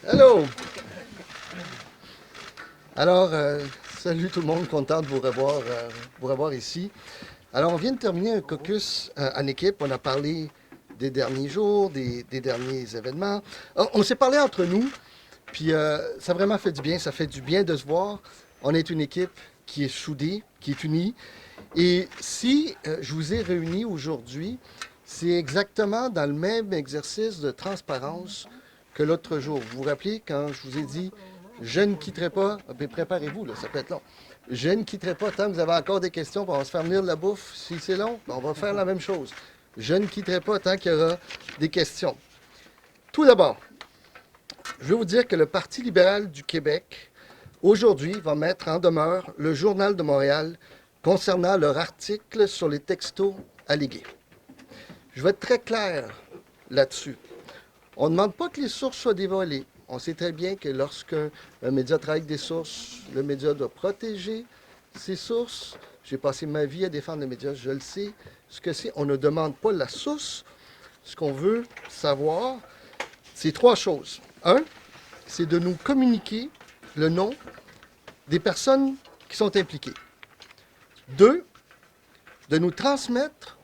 Hello! Alors, salut tout le monde, content de vous revoir ici. Alors, on vient de terminer un caucus en équipe. On a parlé des derniers jours, des derniers événements. On s'est parlé entre nous, puis ça a vraiment fait du bien. Ça fait du bien de se voir. On est une équipe qui est soudée, qui est unie. Et si je vous ai réunis aujourd'hui, c'est exactement dans le même exercice de transparence que l'autre jour. Vous vous rappelez quand je vous ai dit, je ne quitterai pas, préparez-vous, là, ça peut être long. Je ne quitterai pas tant que vous avez encore des questions, puis on va se faire venir de la bouffe. Si c'est long, on va faire la même chose. Je ne quitterai pas tant qu'il y aura des questions. Tout d'abord, je veux vous dire que le Parti libéral du Québec, aujourd'hui, va mettre en demeure le Journal de Montréal concernant leur article sur les textos allégués. Je vais être très clair là-dessus. On ne demande pas que les sources soient dévoilées. On sait très bien que lorsqu'un média travaille avec des sources, le média doit protéger ses sources. J'ai passé ma vie à défendre les médias, je le sais. Ce que c'est, on ne demande pas la source. Ce qu'on veut savoir, c'est trois choses. Un, c'est de nous communiquer le nom des personnes qui sont impliquées. Deux, de nous transmettre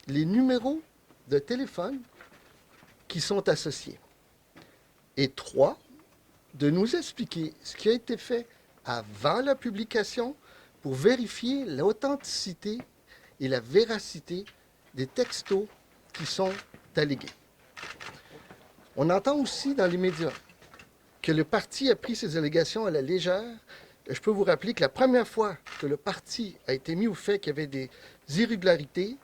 les numéros de téléphone qui sont associés. Et trois, de nous expliquer ce qui a été fait avant la publication pour vérifier l'authenticité et la véracité des textos qui sont allégués. On entend aussi dans les médias que le parti a pris ces allégations à la légère. Je peux vous rappeler que la première fois que le parti a été mis au fait qu'il y avait des irrégularités,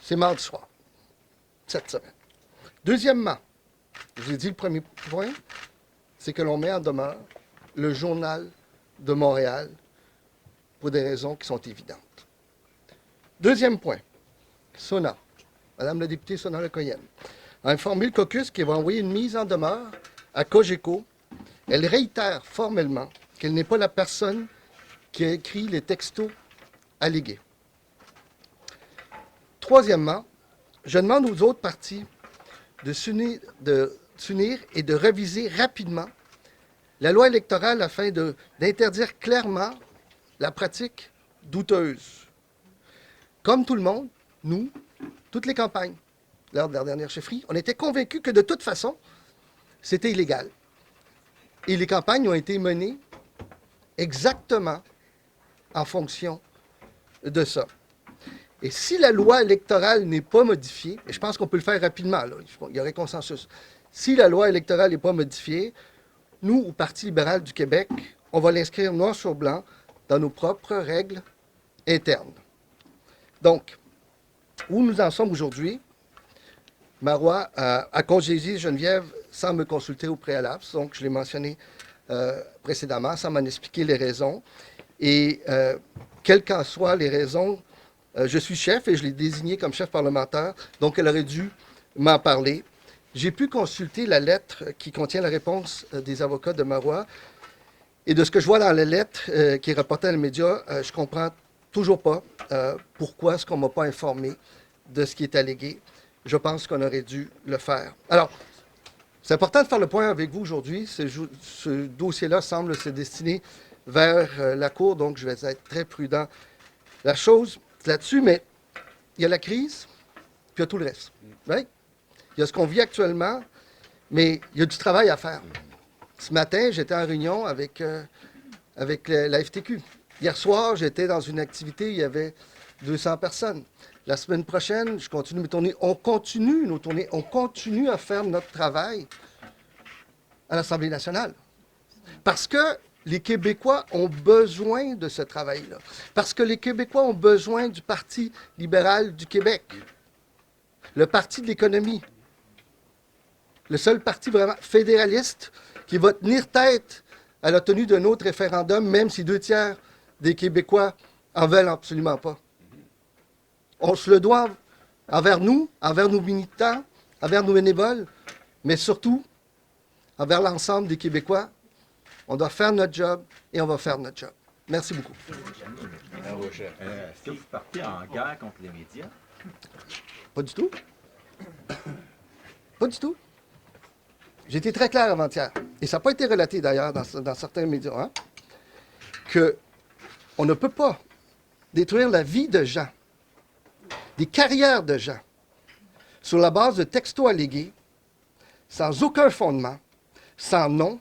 c'est mardi soir, cette semaine. Deuxièmement, je vous ai dit le premier point, c'est que l'on met en demeure le Journal de Montréal pour des raisons qui sont évidentes. Deuxième point, Sona, Madame la députée Sona Lecoyenne, a informé le caucus qu'elle va envoyer une mise en demeure à Cogeco. Elle réitère formellement qu'elle n'est pas la personne qui a écrit les textos allégués. Troisièmement, je demande aux autres partis de s'unir et de réviser rapidement la loi électorale afin d'interdire clairement la pratique douteuse. Comme tout le monde, nous, toutes les campagnes, lors de la dernière chefferie, on était convaincus que de toute façon, c'était illégal. Et les campagnes ont été menées exactement en fonction de ça. Et si la loi électorale n'est pas modifiée, et je pense qu'on peut le faire rapidement, là, il y aurait consensus, si la loi électorale n'est pas modifiée, nous, au Parti libéral du Québec, on va l'inscrire noir sur blanc dans nos propres règles internes. Donc, où nous en sommes aujourd'hui, Marois a congédié Geneviève sans me consulter au préalable, donc je l'ai mentionné précédemment, sans m'en expliquer les raisons. Et quelles qu'en soient les raisons, je suis chef et je l'ai désigné comme chef parlementaire, donc elle aurait dû m'en parler. J'ai pu consulter la lettre qui contient la réponse des avocats de Marois. Et de ce que je vois dans la lettre qui est rapportée dans les médias, je comprends toujours pas pourquoi est-ce qu'on ne m'a pas informé de ce qui est allégué. Je pense qu'on aurait dû le faire. Alors, c'est important de faire le point avec vous aujourd'hui. Ce dossier-là semble se destiner vers la Cour, donc je vais être très prudent. La chose là-dessus, mais il y a la crise, puis il y a tout le reste. Right? Il y a ce qu'on vit actuellement, mais il y a du travail à faire. Ce matin, j'étais en réunion avec la FTQ. Hier soir, j'étais dans une activité où il y avait 200 personnes. La semaine prochaine, je continue mes tournées. On continue nos tournées. On continue à faire notre travail à l'Assemblée nationale. Parce que les Québécois ont besoin de ce travail-là. Parce que les Québécois ont besoin du Parti libéral du Québec. Le Parti de l'économie. Le seul parti vraiment fédéraliste qui va tenir tête à la tenue d'un autre référendum, même si 2 tiers des Québécois en veulent absolument pas. On se le doit envers nous, envers nos militants, envers nos bénévoles, mais surtout envers l'ensemble des Québécois. On doit faire notre job et on va faire notre job. Merci beaucoup. Est-ce que vous partez en guerre contre les médias? Pas du tout. Pas du tout. J'ai été très clair avant-hier, et ça n'a pas été relaté d'ailleurs dans certains médias, hein, qu'on ne peut pas détruire la vie de gens, des carrières de gens, sur la base de textos allégués, sans aucun fondement, sans nom,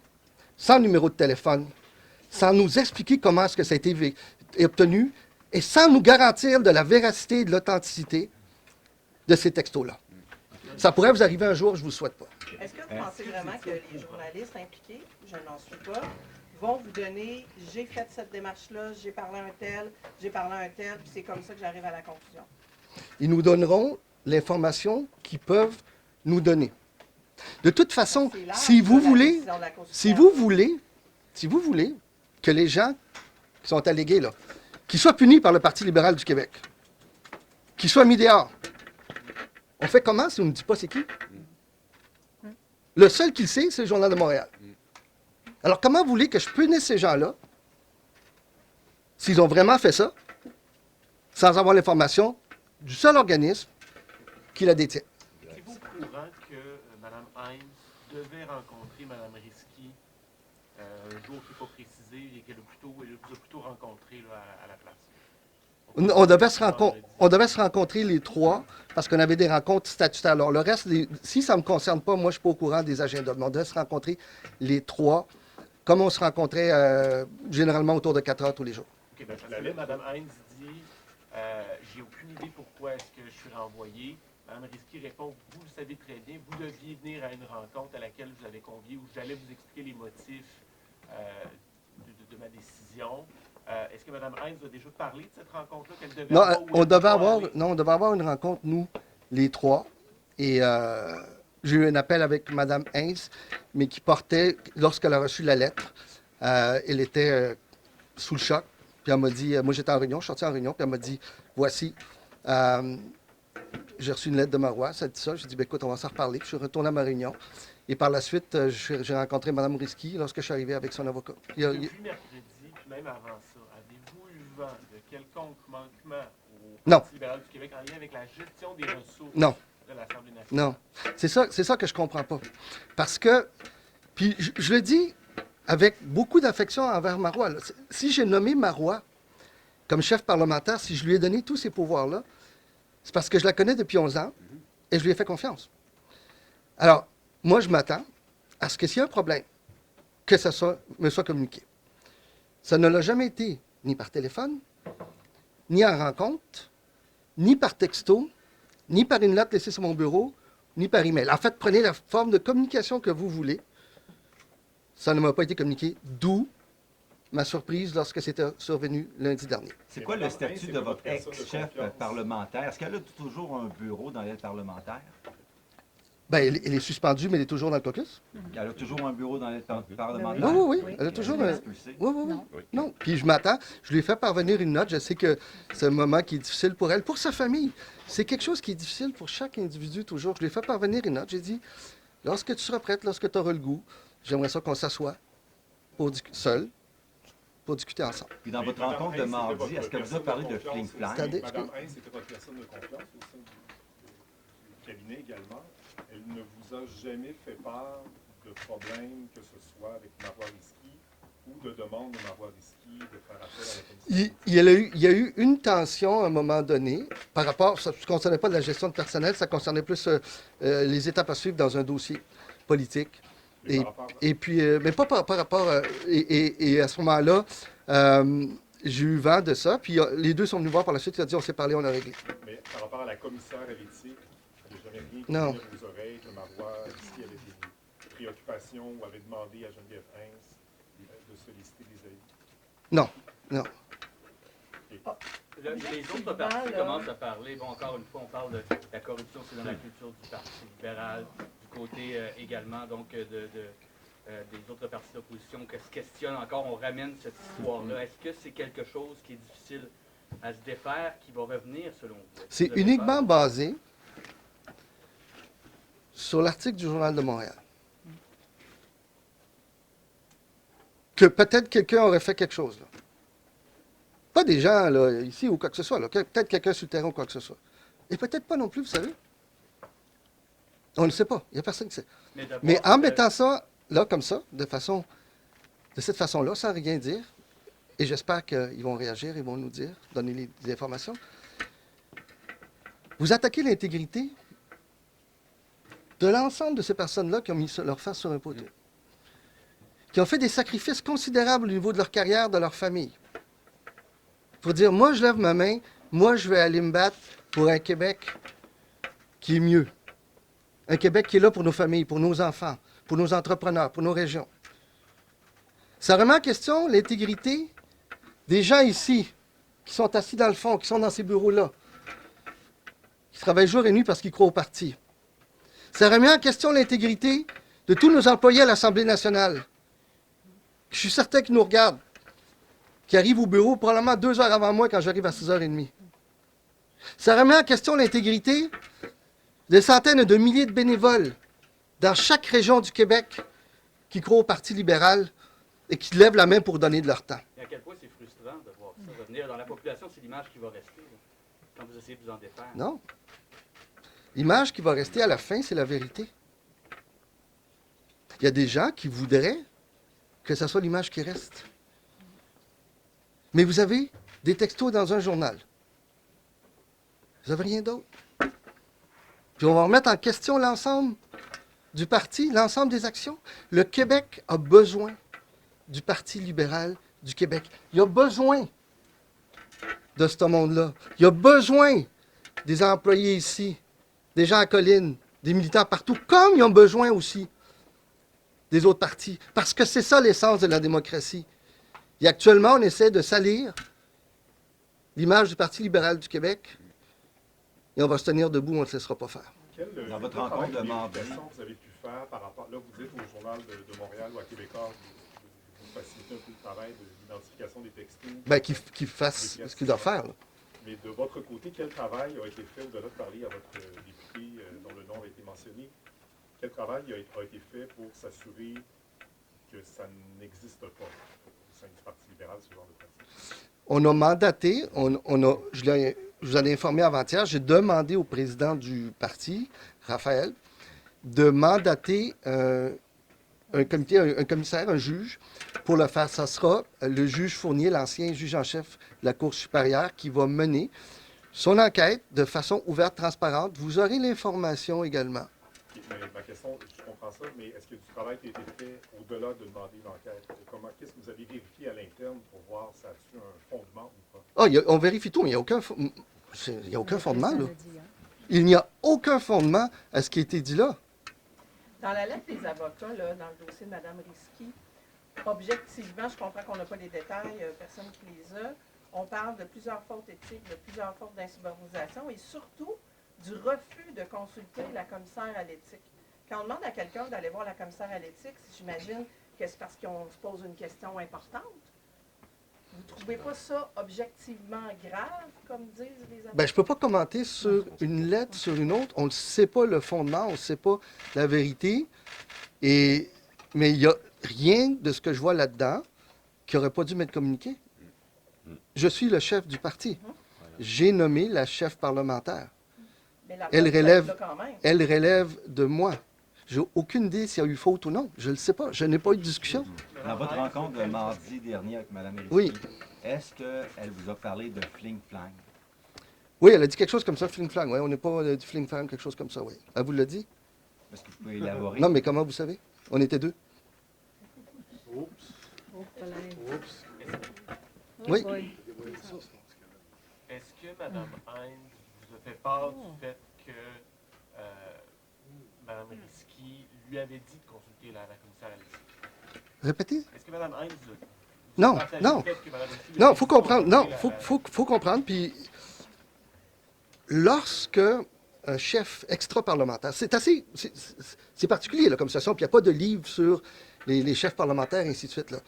sans numéro de téléphone, sans nous expliquer comment est-ce que ça a été obtenu, et sans nous garantir de la véracité et de l'authenticité de ces textos-là. Ça pourrait vous arriver un jour, je ne vous le souhaite pas. Est-ce que vous pensez vraiment que les journalistes impliqués, je n'en suis pas, vont vous donner « j'ai fait cette démarche-là, j'ai parlé à un tel, j'ai parlé à un tel, puis c'est comme ça que j'arrive à la conclusion ». Ils nous donneront l'information qu'ils peuvent nous donner. De toute façon, C'est large, si vous la voulez, décision de la Cour si suprême. vous voulez que les gens qui sont allégués, là, qu'ils soient punis par le Parti libéral du Québec, qu'ils soient mis dehors, on fait comment si on ne dit pas c'est qui? Le seul qui le sait, c'est le Journal de Montréal. Alors, comment vous voulez que je punisse ces gens-là s'ils ont vraiment fait ça, sans avoir l'information du seul organisme qui la détient? Êtes-vous au courant que Mme Hines devait rencontrer Mme Risky un jour qui n'est pas précisé et qu'elle vous a plutôt rencontré là, à la place? On devait se rencontrer les trois parce qu'on avait des rencontres statutaires. Alors, le reste, si ça ne me concerne pas, moi, je ne suis pas au courant des agendas. Mais on devait se rencontrer les trois, comme on se rencontrait généralement autour de 4 heures tous les jours. OK, bien, parce que là, Mme Hines dit j'ai aucune idée pourquoi est-ce que je suis renvoyé. Mme Risky répond vous le savez très bien, vous deviez venir à une rencontre à laquelle vous avez convié où j'allais vous expliquer les motifs de ma décision. Est-ce que Mme Hines a déjà parlé de cette rencontre-là qu'elle devait Non, avoir? on devait avoir une rencontre, nous, les trois. Et j'ai eu un appel avec Mme Hines, mais qui portait, lorsqu'elle a reçu la lettre, elle était sous le choc. Puis elle m'a dit, moi j'étais en réunion, je suis sorti en réunion, puis elle m'a dit, voici, j'ai reçu une lettre de Marois, ça dit ça. J'ai dit, ben, écoute, on va s'en reparler. Puis je suis retourné à ma réunion. Et par la suite, j'ai rencontré Mme Risky lorsque je suis arrivé avec son avocat. Depuis mercredi, puis même avant ça, avez-vous eu vent de quelconque manquement au Non. Parti libéral du Québec en lien avec la gestion des ressources Non. de l'Assemblée nationale? Non. C'est ça que je comprends pas. Parce que, puis je le dis avec beaucoup d'affection envers Marois. Là. Si j'ai nommé Marois comme chef parlementaire, si je lui ai donné tous ces pouvoirs-là, c'est parce que je la connais depuis 11 ans et je lui ai fait confiance. Alors, moi, je m'attends à ce que s'il y a un problème, que ça me soit communiqué. Ça ne l'a jamais été, ni par téléphone, ni en rencontre, ni par texto, ni par une lettre laissée sur mon bureau, ni par email. En fait, prenez la forme de communication que vous voulez. Ça ne m'a pas été communiqué, d'où ma surprise lorsque c'était survenu lundi dernier. C'est quoi le statut de votre ex-chef parlementaire? Est-ce qu'elle a toujours un bureau dans l'aide parlementaire? Bien, elle est suspendue, mais elle est toujours dans le caucus. Elle a toujours un bureau dans l'aide parlementaire? Oui. Elle a toujours un... Oui. Non. Puis je m'attends. Je lui ai fait parvenir une note. Je sais que c'est un moment qui est difficile pour elle, pour sa famille. C'est quelque chose qui est difficile pour chaque individu toujours. Je lui ai fait parvenir une note. J'ai dit, lorsque tu seras prête, lorsque tu auras le goût, j'aimerais ça qu'on s'assoie seul pour discuter ensemble. Puis dans votre rencontre de mardi, est-ce que vous avez parlé de fling-flang? Mme Hines était votre personne de confiance au sein du cabinet également. Elle ne vous a jamais fait part de problèmes, que ce soit avec Marois Risky ou de demande de Marois Risky de faire appel à la commission? Il y a eu une tension à un moment donné par rapport, ça ne concernait pas de la gestion de personnel, ça concernait plus les étapes à suivre dans un dossier politique. Et puis, mais pas par rapport et à ce moment-là, j'ai eu vent de ça. Puis les deux sont venus voir par la suite. Il a dit, on s'est parlé, on a réglé. Mais par rapport à la commissaire à l'éthique, il n'y a jamais rien qui Non. venait aux oreilles que Marois Risky avait des préoccupations ou avait demandé à Geneviève Hines de solliciter des avis? Non. Les autres partis commencent à parler, bon, encore une fois, on parle de la corruption, c'est dans la culture du Parti libéral, du côté également, donc, des autres partis d'opposition, qui se questionnent encore, on ramène cette histoire-là. Est-ce que c'est quelque chose qui est difficile à se défaire, qui va revenir, selon vous? C'est uniquement basé sur l'article du Journal de Montréal. Que peut-être quelqu'un aurait fait quelque chose, là. Pas des gens, là, ici ou quoi que ce soit, là. Peut-être quelqu'un sur le terrain ou quoi que ce soit. Et peut-être pas non plus, vous savez. On ne le sait pas. Il n'y a personne qui sait. d'abord, Mais en mettant ça, là, comme ça, de cette façon-là, sans rien dire, et j'espère qu'ils vont réagir, ils vont nous dire, donner des informations, vous attaquez l'intégrité de l'ensemble de ces personnes-là qui ont mis leur face sur un poteau, qui ont fait des sacrifices considérables au niveau de leur carrière, de leur famille. Pour dire, moi, je lève ma main, moi, je vais aller me battre pour un Québec qui est mieux. Un Québec qui est là pour nos familles, pour nos enfants, pour nos entrepreneurs, pour nos régions. Ça remet en question l'intégrité des gens ici, qui sont assis dans le fond, qui sont dans ces bureaux-là, qui travaillent jour et nuit parce qu'ils croient au parti. Ça remet en question l'intégrité de tous nos employés à l'Assemblée nationale. Je suis certain qu'ils nous regardent, qui arrivent au bureau probablement 2 heures avant moi quand j'arrive à 6h30. Ça remet en question l'intégrité des centaines de milliers de bénévoles dans chaque région du Québec qui croient au Parti libéral et qui lèvent la main pour donner de leur temps. Et à quel point c'est frustrant de voir ça revenir dans la population, c'est l'image qui va rester là, quand vous essayez de vous en défaire. Non. L'image qui va rester à la fin, c'est la vérité. Il y a des gens qui voudraient que ce soit l'image qui reste. Mais vous avez des textos dans un journal. Vous n'avez rien d'autre. Puis on va remettre en question l'ensemble du parti, l'ensemble des actions. Le Québec a besoin du Parti libéral du Québec. Il a besoin de ce monde-là. Il a besoin des employés ici, des gens à Colline, des militants partout, comme ils ont besoin aussi des autres partis. Parce que c'est ça l'essence de la démocratie. Et actuellement, on essaie de salir l'image du Parti libéral du Québec et on va se tenir debout, on ne le laissera pas faire. Dans votre rencontre de mardi, vous avez pu faire par rapport, là vous dites au Journal de Montréal ou à Québécois, vous facilitez un peu le travail de l'identification des textos. Bien, qu'il fasse ce qu'il doit faire. Là. Mais de votre côté, quel travail a été fait, au-delà de parler à votre député dont le nom a été mentionné, quel travail a été fait pour s'assurer que ça n'existe pas au sein du Parti libéral, ce genre de pratique? On a mandaté, je vous en ai informé avant-hier, j'ai demandé au président du parti, Raphaël, de mandater un commissaire, un juge, pour le faire. Ça sera le juge Fournier, l'ancien juge en chef de la Cour supérieure, qui va mener son enquête de façon ouverte, transparente. Vous aurez l'information également. Mais ma question, je comprends ça, mais est-ce qu'il y a du travail qui a été fait au-delà de demander l'enquête? Qu'est-ce que vous avez vérifié à l'interne pour voir si ça a-tu un fondement ou pas? Ah, on vérifie tout, mais il n'y a aucun fondement, là. Il n'y a aucun fondement à ce qui a été dit là. Dans la lettre des avocats, là, dans le dossier de Mme Risky, objectivement, je comprends qu'on n'a pas les détails, personne qui les a. On parle de plusieurs fautes éthiques, de plusieurs fautes d'insubordination et surtout du refus de consulter la commissaire à l'éthique. Quand on demande à quelqu'un d'aller voir la commissaire à l'éthique, j'imagine que c'est parce qu'on se pose une question importante. Vous ne trouvez pas ça objectivement grave, comme disent les avocats? Bien, je ne peux pas commenter sur une lettre, sur une autre. On ne sait pas le fondement, on ne sait pas la vérité. Mais il n'y a rien de ce que je vois là-dedans qui n'aurait pas dû m'être communiqué. Je suis le chef du parti. J'ai nommé la chef parlementaire. Mais la Elle preuve, relève, là, quand même. elle relève de moi. J'ai aucune idée s'il y a eu faute ou non. Je ne le sais pas. Je n'ai pas eu de discussion. dans votre rencontre de mardi dernier avec Mme Risky, Oui. est-ce qu'elle vous a parlé de fling-flang? Oui, elle a dit quelque chose comme ça, fling-flang. Oui, on n'est pas du fling-flang, quelque chose comme ça, oui. Elle vous l'a dit? Est-ce que vous pouvez élaborer? Non, mais comment vous savez? On était deux. Oui. Est-ce que Mme Hines vous a fait part du fait que Mme Risky lui avait dit de consulter la commissaire à l'éthique? Répétez? Est-ce que Mme Hines Non, partagé non. le fait que Mme Risky lui Non, avait il faut dit de comprendre. Non, consulter faut comprendre. Puis, lorsque un chef extra-parlementaire, c'est particulier là, comme situation, puis il n'y a pas de livre sur les chefs parlementaires, et ainsi de suite. Là.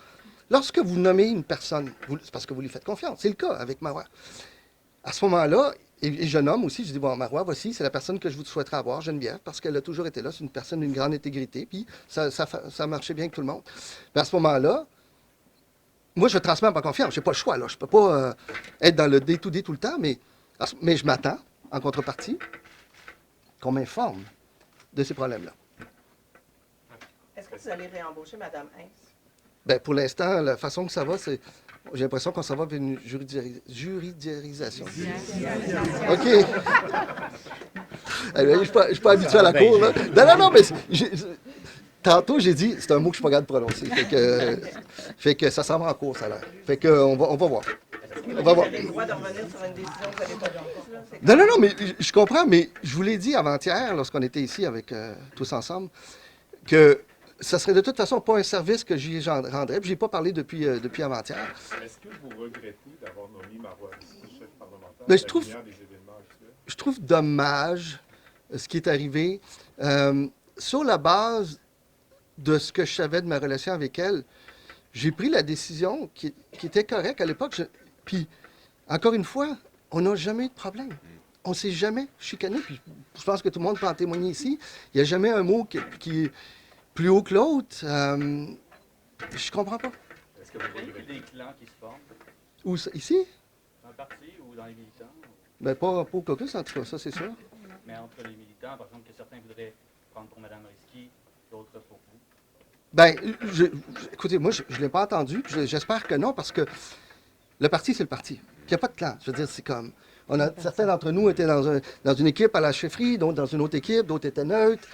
Lorsque vous nommez une personne, c'est parce que vous lui faites confiance. C'est le cas avec Marois. À ce moment-là, et je nomme aussi, je dis, bon, Marois, voici, c'est la personne que je vous souhaiterais avoir, Geneviève, parce qu'elle a toujours été là, c'est une personne d'une grande intégrité, puis ça marchait bien avec tout le monde. Puis à ce moment-là, moi, je transmets ma confiance. Je n'ai pas le choix, là. Je ne peux pas être dans le day-to-day tout le temps, mais je m'attends, en contrepartie, qu'on m'informe de ces problèmes-là. Est-ce que vous allez réembaucher Mme Hintz? Ben, pour l'instant, la façon que ça va, c'est. J'ai l'impression qu'on s'en va vers une juridisation. OK. Je ne suis pas habitué à la cour, là. Non, mais tantôt, j'ai dit, c'est un mot que je ne suis pas capable de prononcer. Fait que ça s'en va en cours, ça a l'air. Fait que on va voir. On va Vous voir. avez le droit de revenir sur une décision que vous n'avez pas prise, là? C'est Non, mais je comprends, mais je vous l'ai dit avant-hier, lorsqu'on était ici avec tous ensemble, que ça serait de toute façon pas un service que j'y rendrais. Puis je n'ai pas parlé depuis avant-hier. Est-ce que vous regrettez d'avoir nommé Marois Risky chef parlementaire Mais à je la trouve- lumière des événements actuels? Je trouve dommage ce qui est arrivé. Sur la base de ce que je savais de ma relation avec elle, j'ai pris la décision qui était correcte à l'époque. Puis, encore une fois, on n'a jamais eu de problème. On ne s'est jamais chicané. Puis, je pense que tout le monde peut en témoigner ici. Il n'y a jamais un mot qui est plus haut que l'autre. Je comprends pas. Est-ce que vous voyez des clans qui se forment Où ça? Ici? dans le parti ou dans les militants? Ben, pas au caucus, en tout cas, ça, c'est sûr. Mais entre les militants, par exemple, que certains voudraient prendre pour Mme Risky, d'autres pour vous. Ben, écoutez, moi, je ne l'ai pas entendu, puis j'espère que non, parce que le parti, c'est le parti. Il n'y a pas de clan. Je veux dire, c'est comme. Certains d'entre nous étaient dans une équipe à la chefferie, d'autres dans une autre équipe, d'autres étaient neutres.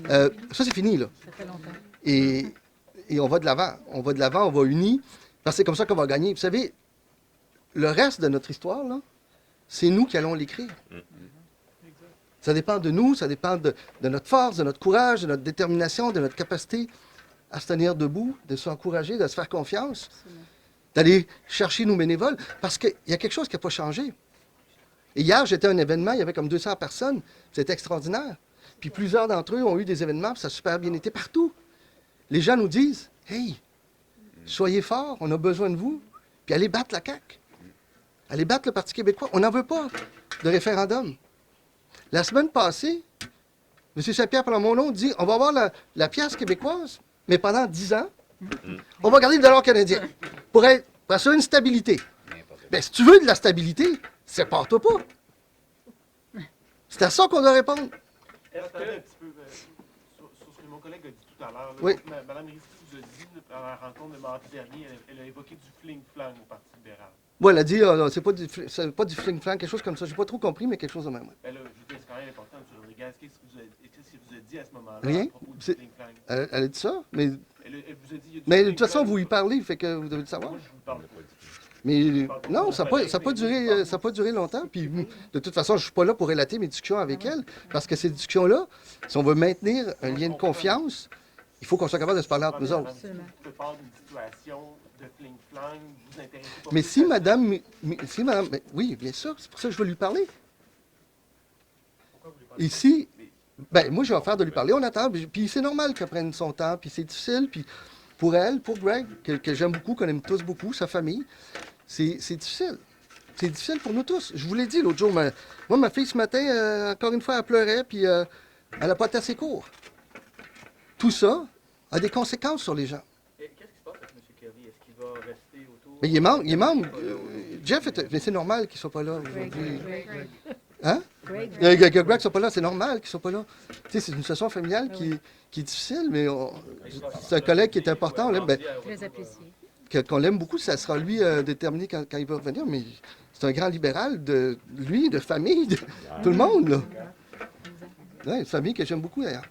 Ça, c'est fini, là. Ça fait longtemps. Et on va de l'avant. On va de l'avant, on va unis, parce que c'est comme ça qu'on va gagner. Vous savez, le reste de notre histoire, là, c'est nous qui allons l'écrire. Ça dépend de nous, ça dépend de notre force, de notre courage, de notre détermination, de notre capacité à se tenir debout, de s'encourager, de se faire confiance, d'aller chercher nos bénévoles, parce qu'il y a quelque chose qui n'a pas changé. Et hier, j'étais à un événement, il y avait comme 200 personnes, c'était extraordinaire. Puis plusieurs d'entre eux ont eu des événements, puis ça a super bien été partout. Les gens nous disent, « Hey, soyez forts, on a besoin de vous, puis allez battre la CAQ. Allez battre le Parti québécois. On n'en veut pas de référendum. » La semaine passée, M. Saint-Pierre Plamondon dit, on va avoir la pièce québécoise, mais pendant 10 ans, on va garder le dollar canadien pour assurer une stabilité. Bien, si tu veux de la stabilité, sépare-toi pas. C'est à ça qu'on doit répondre. Attendez un petit peu sur ce que mon collègue a dit tout à l'heure. là. Oui. Donc, Mme Risky vous a dit à la rencontre de mardi dernier, elle a évoqué du fling-flang au Parti libéral. Bon, elle a dit, c'est pas du fling-flang, quelque chose comme ça. J'ai pas trop compris, mais quelque chose de même. Ouais. Ben là, je veux dire, c'est quand même important, M. Rodriguez. Qu'est-ce qu'il vous a dit à ce moment-là Rien. à propos du C'est- fling-flang? Elle a dit ça, mais Elle vous a dit, il y a du de toute façon, fling-flang. vous y parlez, fait que vous devez le savoir. Moi, je vous parle pas. Mais non, ça n'a pas duré longtemps. Puis de toute façon, je ne suis pas là pour relater mes discussions avec elle, parce que ces discussions-là, si on veut maintenir un lien de confiance, il faut qu'on soit capable de se parler entre nous autres. Absolument. Vous faites part d'une situation de fling-flang, vous intéressez pas. Mais plus si à- madame, oui, bien sûr, c'est pour ça que je veux lui parler. Ici, ben, moi, j'ai offert de lui parler, on attend, puis c'est normal qu'elle prenne son temps, puis c'est difficile, puis pour elle, pour Greg, que j'aime beaucoup, qu'on aime tous beaucoup, sa famille, c'est difficile. C'est difficile pour nous tous. Je vous l'ai dit l'autre jour, moi, ma fille, ce matin, encore une fois, elle pleurait, puis elle n'a pas été assez court. Tout ça a des conséquences sur les gens. Et qu'est-ce qui se passe avec M. Kerry? Est-ce qu'il va rester autour? Mais il est membre. Jeff, mais c'est normal qu'il ne soit pas là aujourd'hui. Hein? Greg. Greg ne soit pas là, c'est normal qu'il ne soit pas là. Tu sais, c'est une situation familiale qui est difficile, mais c'est un collègue qui est important. On l'aime, ben, Très apprécié. qu'on l'aime beaucoup, ça sera lui déterminé quand il va revenir, mais c'est un grand libéral de lui, de famille, de tout le monde. Là. Ouais, une famille que j'aime beaucoup d'ailleurs.